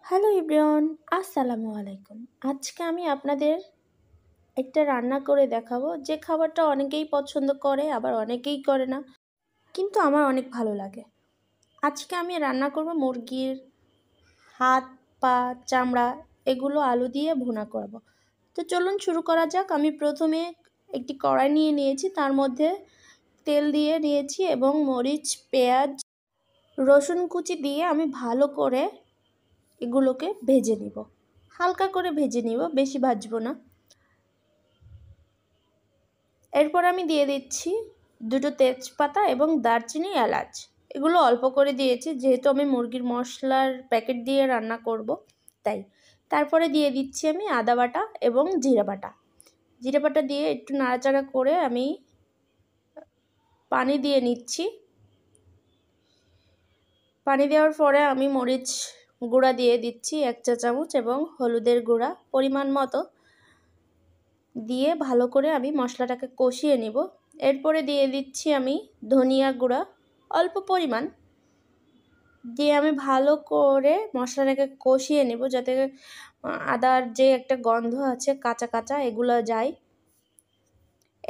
Hello everyone, আসসালামু আলাইকুম। আজকে আমি আপনাদের একটা রান্না করে দেখাবো যে খাবারটা অনেকেই পছন্দ করে আবার অনেকেই করে না, কিন্তু আমার অনেক ভালো লাগে। আজকে আমি রান্না করব মুরগির হাত, পা, চামড়া এগুলো আলু দিয়ে ভুনা করব। তো চলুন শুরু করা যাক। আমি প্রথমে একটি কড়াই নিয়ে নিয়েছি, তার মধ্যে তেল দিয়ে নিয়েছি এবং মরিচ, পেঁয়াজ, রসুন কুচি দিয়ে আমি ভালো করে এগুলোকে ভেজে নিব। হালকা করে ভেজে নিব, বেশি ভাজবো না। এরপর আমি দিয়ে দিচ্ছি দুটো তেজপাতা এবং দারচিনি, এলাচ। এগুলো অল্প করে দিয়েছি যেহেতু আমি মুরগির মশলার প্যাকেট দিয়ে রান্না করব তাই। তারপরে দিয়ে দিচ্ছি আমি আদা বাটা এবং জিরা বাটা। জিরা বাটা দিয়ে একটু নাড়াচাড়া করে আমি পানি দিয়ে নিচ্ছি। পানি দেওয়ার পরে আমি মরিচ গুঁড়া দিয়ে দিচ্ছি 1 চা চামচ এবং হলুদের গুঁড়া পরিমাণ মতো দিয়ে ভালো করে আমি মশলাটাকে কষিয়ে নিব। এরপরে দিয়ে দিচ্ছি আমি ধনিয়া গুঁড়া অল্প পরিমাণ দিয়ে আমি ভালো করে মশলাটাকে কষিয়ে নিব যাতে আদার যে একটা গন্ধ আছে কাঁচা কাঁচা এগুলো যায়।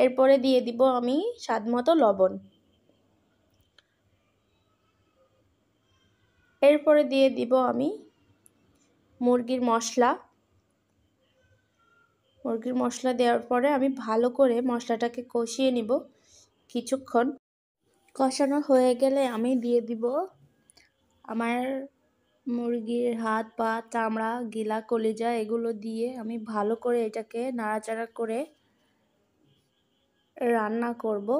এরপরে দিয়ে দিব আমি স্বাদমতো লবণ। এরপরে দিয়ে দিব আমি মুরগির মশলা দেওয়ার পরে আমি ভালো করে মশলাটাকে কষিয়ে নিব। কিছুক্ষণ কষানো হয়ে গেলে আমি দিয়ে দিব আমার মুরগির হাত, পা, চামড়া, গিলা, কলিজা এগুলো দিয়ে আমি ভালো করে এটাকে নাড়াচাড়া করে রান্না করব।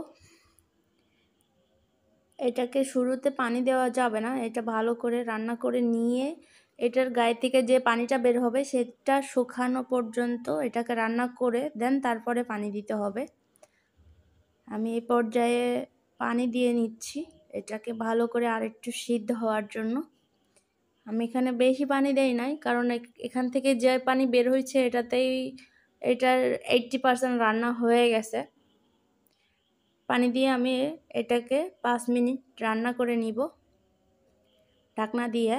এটাকে শুরুতে পানি দেওয়া যাবে না, এটা ভালো করে রান্না করে নিয়ে এটার গায়ে থেকে যে পানিটা বের হবে সেটা শুকানো পর্যন্ত এটাকে রান্না করে দেন তারপরে পানি দিতে হবে। আমি এই পর্যায়ে পানি দিয়ে নিচ্ছি এটাকে ভালো করে আরেকটু সিদ্ধ হওয়ার জন্য। আমি এখানে বেশি পানি দেই নাই কারণ এখান থেকে যে পানি বের হয়েছে এটার 80% রান্না হয়ে গেছে। পানি দিয়ে আমি এটাকে 5 মিনিট রান্না করে নিব ঢাকনা দিয়ে।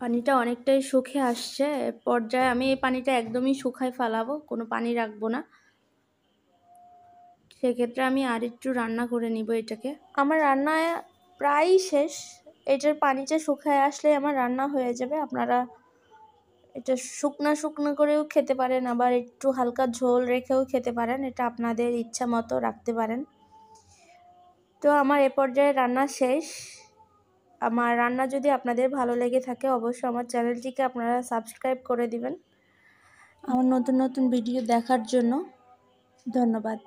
পানিটা অনেকটাই শুকিয়ে আসছে, পর্যায়ে আমি এই পানিটা একদমই শুকায় ফেলাবো, কোনো পানি রাখবো না। সেক্ষেত্রে আমি আর একটু রান্না করে নিব এটাকে। আমার রান্না প্রায় শেষ, এটার পানিটা শুকায় আসলে আমার রান্না হয়ে যাবে। আপনারা এটা শুকনা করেও খেতে পারেন, আবার একটু হালকা ঝোল রেখেও খেতে পারেন, এটা আপনাদের ইচ্ছা মতো রাখতে পারেন। তো আমার এ পর্যায়ে রান্না শেষ। আমার রান্না যদি আপনাদের ভালো লেগে থাকে অবশ্যই আমার চ্যানেলটিকে আপনারা সাবস্ক্রাইব করে দিবেন। আমার নতুন ভিডিও দেখার জন্য ধন্যবাদ।